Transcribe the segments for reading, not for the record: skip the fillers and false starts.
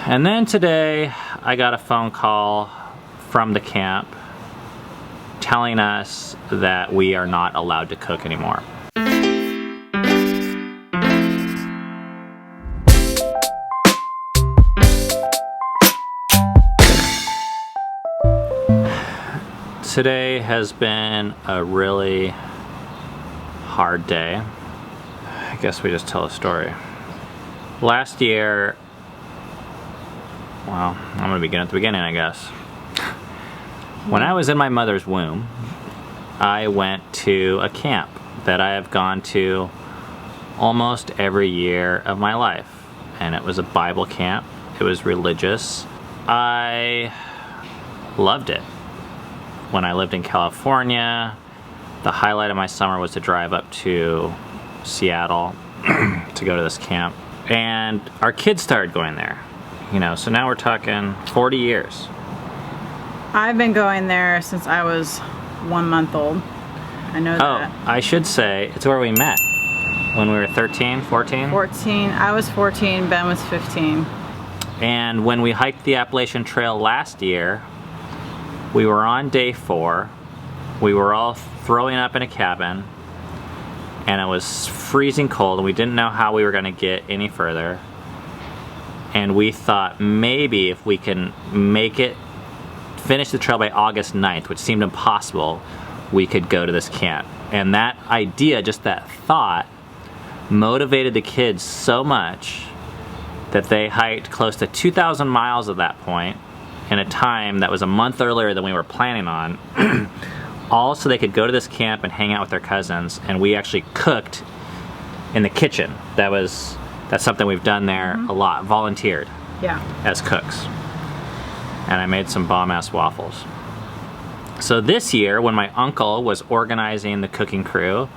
And then today I got a phone call from the camp telling us that we are not allowed to cook anymore. Today has been a really hard day. I guess we just tell a story. Last year, well, I'm gonna begin at the beginning, I guess. When I was in my mother's womb, I went to a camp that I have gone to almost every year of my life. And it was a Bible camp. It was religious. I loved it. When I lived in California, the highlight of my summer was to drive up to Seattle to go to this camp. And our kids started going there, you know, so now we're talking 40 years. I've been going there since I was 1 month old. I know that. Oh, I should say, it's where we met. When we were 13, 14? 14. I was 14, Ben was 15. And when we hiked the Appalachian Trail last year, we were on day 4. We were all throwing up in a cabin, and it was freezing cold, and we didn't know how we were going to get any further. And we thought maybe if we can finish the trail by August 9th, which seemed impossible, we could go to this camp. And that idea, just that thought, motivated the kids so much that they hiked close to 2,000 miles at that point in a time that was a month earlier than we were planning on, all so they could go to this camp and hang out with their cousins. And we actually cooked in the kitchen. That's something we've done there a lot, volunteered as cooks. And I made some bomb-ass waffles. So this year, when my uncle was organizing the cooking crew,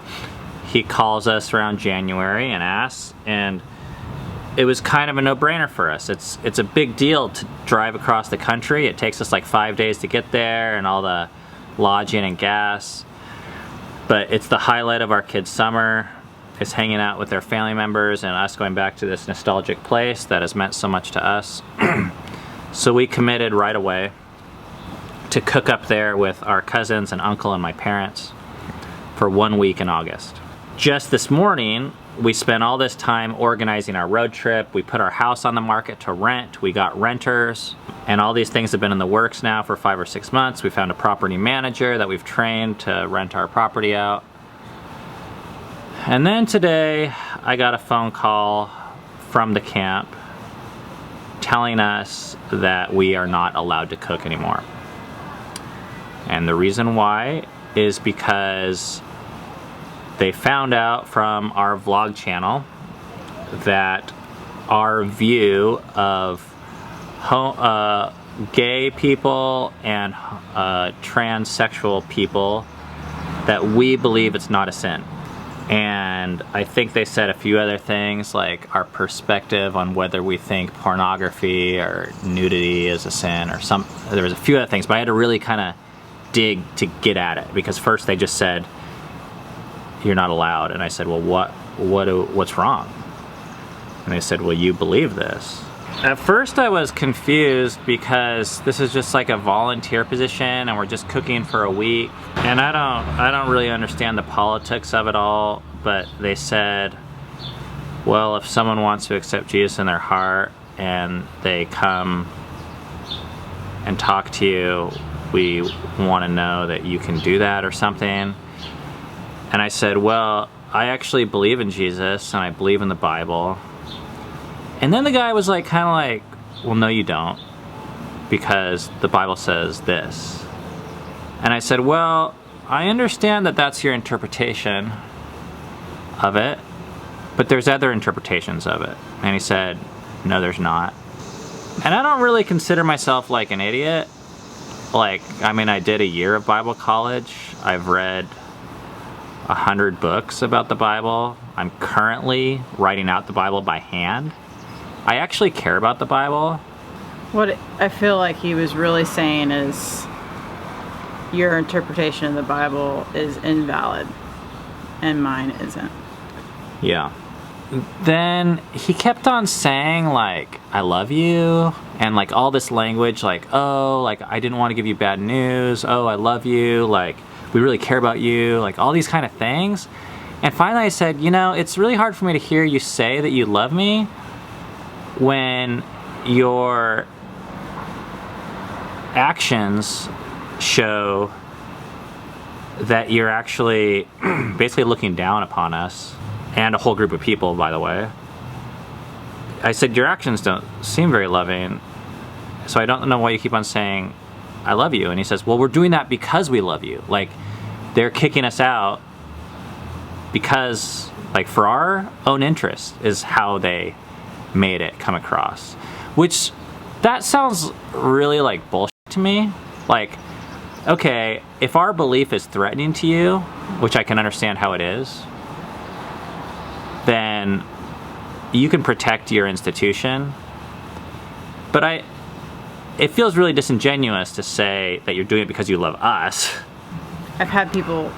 he calls us around January and asks, and it was kind of a no-brainer for us. It's a big deal to drive across the country. It takes us like 5 days to get there and all the lodging and gas. But it's the highlight of our kids' summer. It's hanging out with their family members and us going back to this nostalgic place that has meant so much to us. So we committed right away to cook up there with our cousins and uncle and my parents for 1 week in August. Just this morning, we spent all this time organizing our road trip. We put our house on the market to rent. We got renters, and all these things have been in the works now for 5 or 6 months. We found a property manager that we've trained to rent our property out. And then today, I got a phone call from the camp telling us that we are not allowed to cook anymore. And the reason why is because they found out from our vlog channel that our view of gay people and transsexual people, that we believe it's not a sin. And I think they said a few other things, like our perspective on whether we think pornography or nudity is a sin or there was a few other things, but I had to really kind of dig to get at it, because first they just said, you're not allowed. And I said, well, what's wrong? And they said, well, you believe this. At first I was confused because this is just like a volunteer position and we're just cooking for a week. And I don't really understand the politics of it all, but they said, well, if someone wants to accept Jesus in their heart and they come and talk to you, we want to know that you can do that or something. And I said, well, I actually believe in Jesus and I believe in the Bible. And then the guy was like, kind of like, well, no, you don't, because the Bible says this. And I said, well, I understand that that's your interpretation of it, but there's other interpretations of it. And he said, no, there's not. And I don't really consider myself like an idiot. Like, I mean, I did a year of Bible college. I've read 100 books about the Bible. I'm currently writing out the Bible by hand. I actually care about the Bible. What I feel like he was really saying is your interpretation of the Bible is invalid and mine isn't. Yeah. then he kept on saying, like, I love you, and like all this language, like, oh, like I didn't want to give you bad news, oh, I love you, like we really care about you, like all these kind of things. And finally I said, you know, it's really hard for me to hear you say that you love me when your actions show that you're actually basically looking down upon us and a whole group of people, by the way. I said, your actions don't seem very loving, so I don't know why you keep on saying I love you. And he says, well, we're doing that because we love you. Like, they're kicking us out because, like, for our own interest is how they made it come across. Which, that sounds really like bullshit to me. Like, okay, if our belief is threatening to you, which I can understand how it is, then you can protect your institution. But it feels really disingenuous to say that you're doing it because you love us. I've had people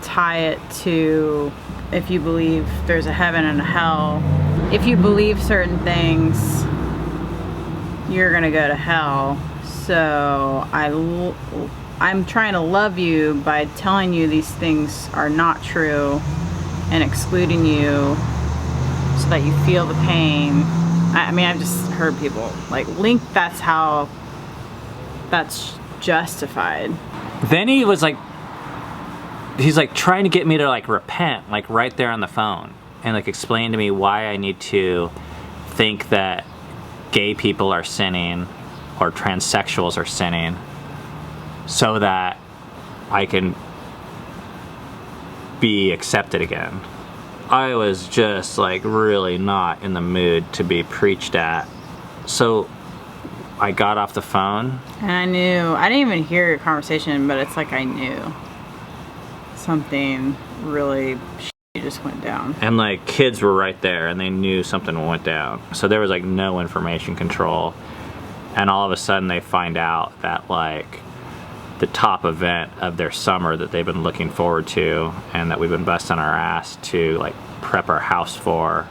tie it to, if you believe there's a heaven and a hell, if you believe certain things, you're gonna go to hell. So I'm trying to love you by telling you these things are not true and excluding you so that you feel the pain. I mean, I've just heard people like link that's how that's justified. Then he was like, he's like trying to get me to like repent, like right there on the phone, and like explain to me why I need to think that gay people are sinning or transsexuals are sinning so that I can be accepted again. I was just like really not in the mood to be preached at. So I got off the phone. And I knew, I didn't even hear your conversation, but it's like I knew something really shitty just went down. And like kids were right there and they knew something went down. So there was like no information control. And all of a sudden they find out that like the top event of their summer that they've been looking forward to and that we've been busting our ass to like prep our house for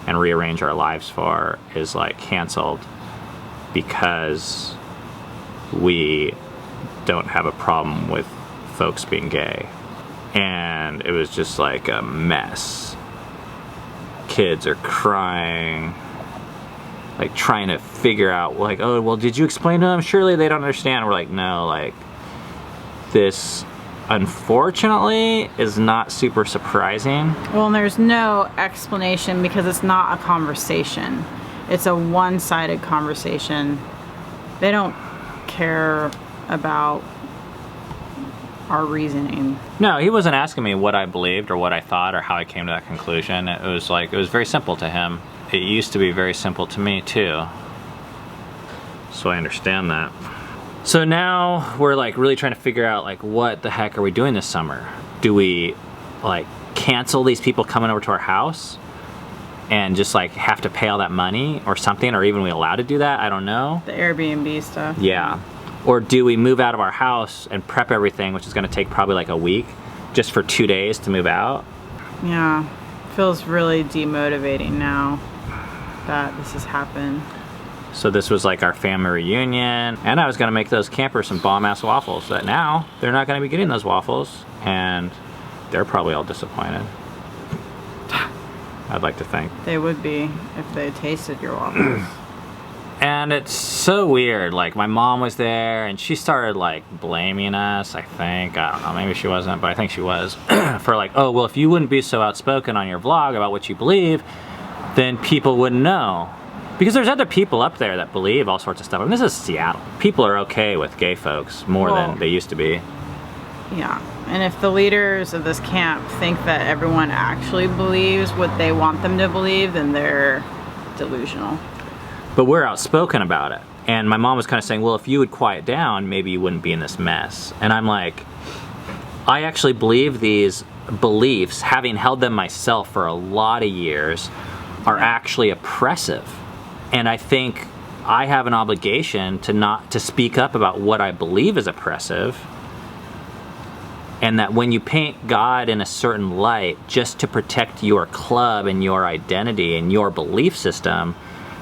and rearrange our lives for is like canceled because we don't have a problem with folks being gay. And it was just like a mess. Kids are crying, like trying to figure out like, oh, well, did you explain to them? Surely they don't understand. We're like, no, like this unfortunately is not super surprising. Well, and there's no explanation because it's not a conversation. It's a one-sided conversation. They don't care about our reasoning. No, he wasn't asking me what I believed or what I thought or how I came to that conclusion. It was like, it was very simple to him. It used to be very simple to me too. So I understand that. So now we're like really trying to figure out like what the heck are we doing this summer? Do we like cancel these people coming over to our house and just like have to pay all that money or something, or even we allowed to do that? I don't know. The Airbnb stuff. Yeah. Or do we move out of our house and prep everything, which is gonna take probably like a week just for 2 days to move out? Yeah, feels really demotivating now that this has happened. So this was like our family reunion, and I was gonna make those campers some bomb-ass waffles, but now they're not gonna be getting those waffles, and they're probably all disappointed. I'd like to think. They would be if they tasted your waffles. And it's so weird, like my mom was there and she started like blaming us, I think. I don't know, maybe she wasn't, but I think she was. For like, oh, well, if you wouldn't be so outspoken on your vlog about what you believe, then people wouldn't know. Because there's other people up there that believe all sorts of stuff. I mean, this is Seattle. People are okay with gay folks more than they used to be. Yeah, and if the leaders of this camp think that everyone actually believes what they want them to believe, then they're delusional. But we're outspoken about it. And my mom was kind of saying, well, if you would quiet down, maybe you wouldn't be in this mess. And I'm like, I actually believe these beliefs, having held them myself for a lot of years, are actually oppressive. And I think I have an obligation to speak up about what I believe is oppressive And that when you paint God in a certain light just to protect your club and your identity and your belief system,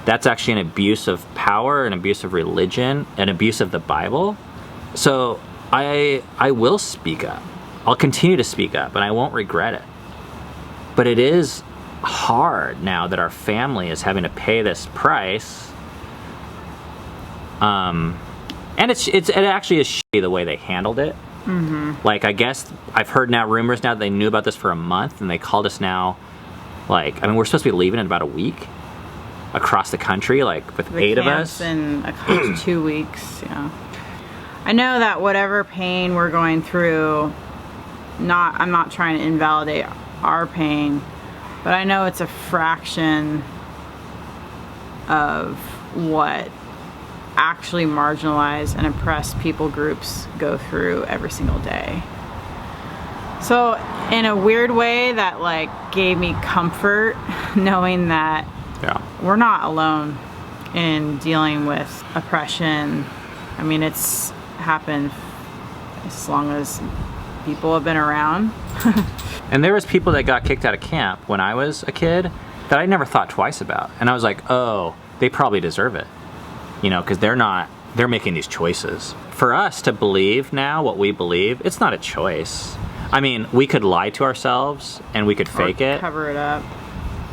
that's actually an abuse of power, an abuse of religion, an abuse of the Bible. So I will speak up. I'll continue to speak up, and I won't regret it. But it is hard now that our family is having to pay this price. And it actually is shitty the way they handled it. Like, I guess I've heard now rumors now that they knew about this for a month, and they called us now, like, I mean, we're supposed to be leaving in about a week across the country, like with 8 of us. In 2 weeks, yeah. I know that whatever pain we're going through, I'm not trying to invalidate our pain, but I know it's a fraction of what actually marginalized and oppressed people groups go through every single day. So in a weird way, that like gave me comfort knowing that we're not alone in dealing with oppression. I mean, it's happened as long as people have been around. And there was people that got kicked out of camp when I was a kid that I never thought twice about. And I was like, oh, they probably deserve it. You know, because they're making these choices. For us to believe now what we believe, it's not a choice. I mean, we could lie to ourselves and we could fake it. Cover it up.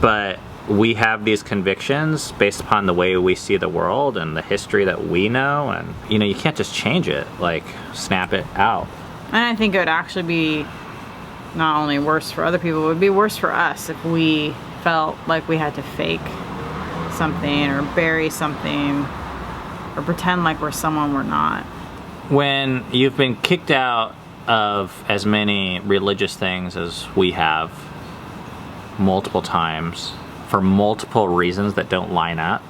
But we have these convictions based upon the way we see the world and the history that we know. And, you know, you can't just change it, like snap it out. And I think it would actually be not only worse for other people, it would be worse for us if we felt like we had to fake something or bury something or pretend like we're someone we're not. When you've been kicked out of as many religious things as we have multiple times for multiple reasons that don't line up,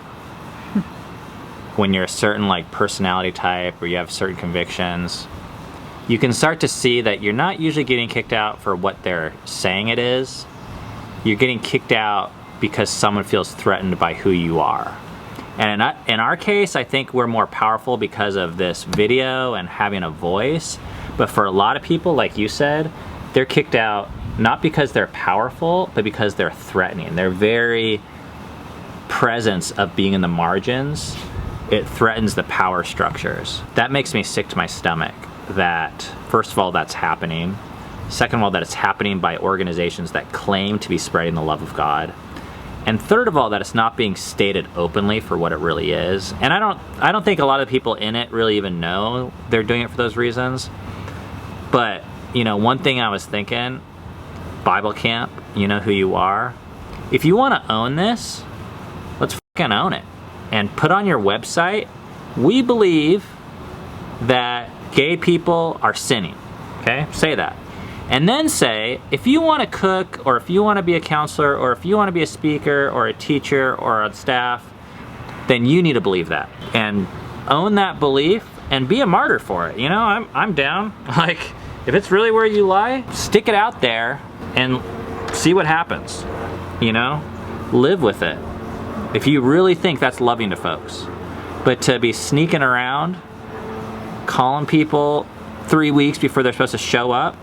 when you're a certain like personality type or you have certain convictions, you can start to see that you're not usually getting kicked out for what they're saying it is. You're getting kicked out because someone feels threatened by who you are. And in our case, I think we're more powerful because of this video and having a voice. But for a lot of people, like you said, they're kicked out not because they're powerful, but because they're threatening. Their very presence of being in the margins, it threatens the power structures. That makes me sick to my stomach that, first of all, that's happening. Second of all, that it's happening by organizations that claim to be spreading the love of God. And third of all, that it's not being stated openly for what it really is. And I don't think a lot of people in it really even know they're doing it for those reasons. But, you know, one thing I was thinking, Bible camp, you know who you are. If you want to own this, let's fucking own it. And put on your website, we believe that gay people are sinning. Okay? Say that. And then say, if you want to cook, or if you want to be a counselor, or if you want to be a speaker, or a teacher, or on staff, then you need to believe that. And own that belief, and be a martyr for it. You know, I'm down. Like, if it's really where you lie, stick it out there, and see what happens. You know? Live with it. If you really think that's loving to folks. But to be sneaking around, calling people 3 weeks before they're supposed to show up,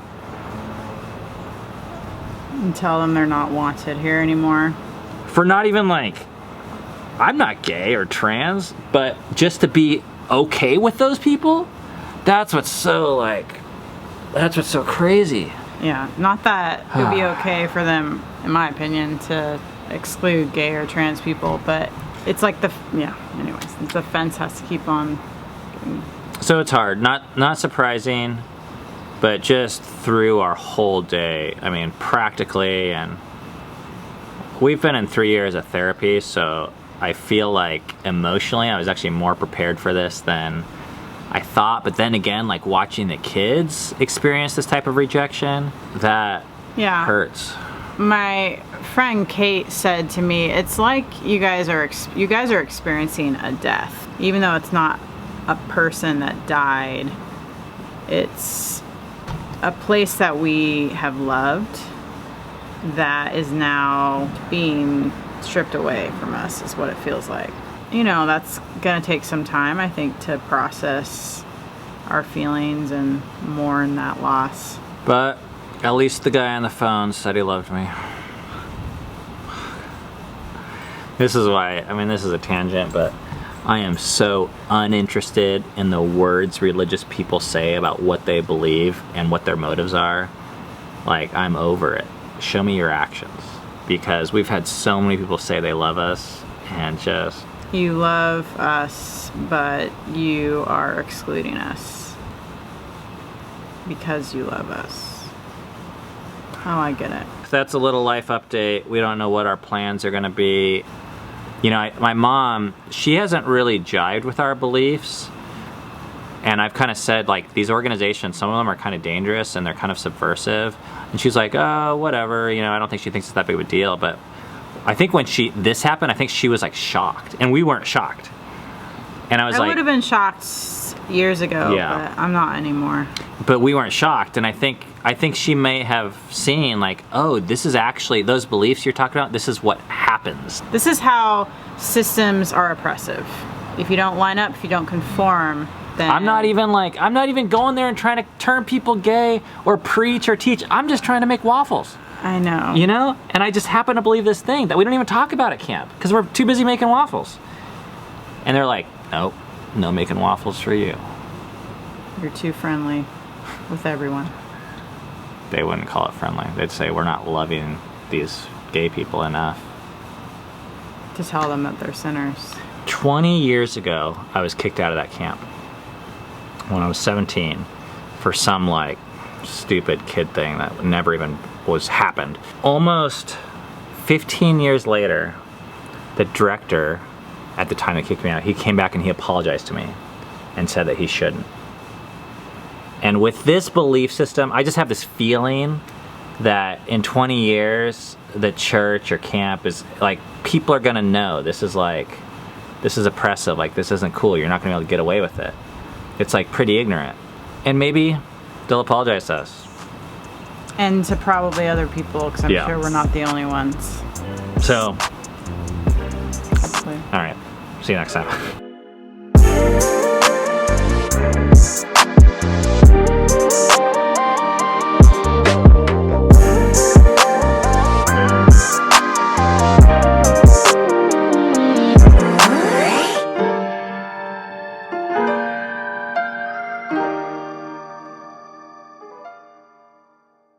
and tell them they're not wanted here anymore. For not even like, I'm not gay or trans, but just to be okay with those people, that's what's so crazy. Yeah, not that it would be okay for them, in my opinion, to exclude gay or trans people, but it's like anyways, the fence has to keep on getting. So it's hard, not surprising. But just through our whole day, I mean, practically, and we've been in 3 years of therapy, so I feel like emotionally I was actually more prepared for this than I thought. But then again, like watching the kids experience this type of rejection, that hurts. My friend Kate said to me, it's like you guys are experiencing a death. Even though it's not a person that died, it's a place that we have loved that is now being stripped away from us, is what it feels like. You know, that's gonna take some time, I think, to process our feelings and mourn that loss. But at least the guy on the phone said he loved me. This is why, I mean, this is a tangent, but I am so uninterested in the words religious people say about what they believe and what their motives are. Like, I'm over it. Show me your actions. Because we've had so many people say they love us and just... You love us, but you are excluding us because you love us. Oh, I get it. That's a little life update. We don't know what our plans are going to be. You know, my mom, she hasn't really jived with our beliefs. And I've kind of said, like, these organizations, some of them are kind of dangerous and they're kind of subversive. And she's like, oh, whatever. You know, I don't think she thinks it's that big of a deal. But I think when this happened, I think she was, like, shocked. And we weren't shocked. And I would have been shocked years ago, yeah. But I'm not anymore. But we weren't shocked. And I think she may have seen, like, oh, this is actually, those beliefs you're talking about, this is what happens. This is how systems are oppressive. If you don't line up, if you don't conform, then... I'm not even going there and trying to turn people gay or preach or teach. I'm just trying to make waffles. I know. You know? And I just happen to believe this thing that we don't even talk about at camp because we're too busy making waffles. And they're like, nope, no making waffles for you. You're too friendly with everyone. They wouldn't call it friendly. They'd say we're not loving these gay people enough. To tell them that they're sinners. 20 years ago, I was kicked out of that camp. When I was 17, for some, like, stupid kid thing that never even happened. Almost 15 years later, the director, at the time that kicked me out, he came back and he apologized to me and said that he shouldn't. And with this belief system, I just have this feeling that in 20 years, the church or camp is, like, people are gonna know this is oppressive, like, this isn't cool, you're not gonna be able to get away with it. It's, like, pretty ignorant. And maybe they'll apologize to us. And to probably other people, because I'm sure we're not the only ones. So, hopefully. All right, see you next time.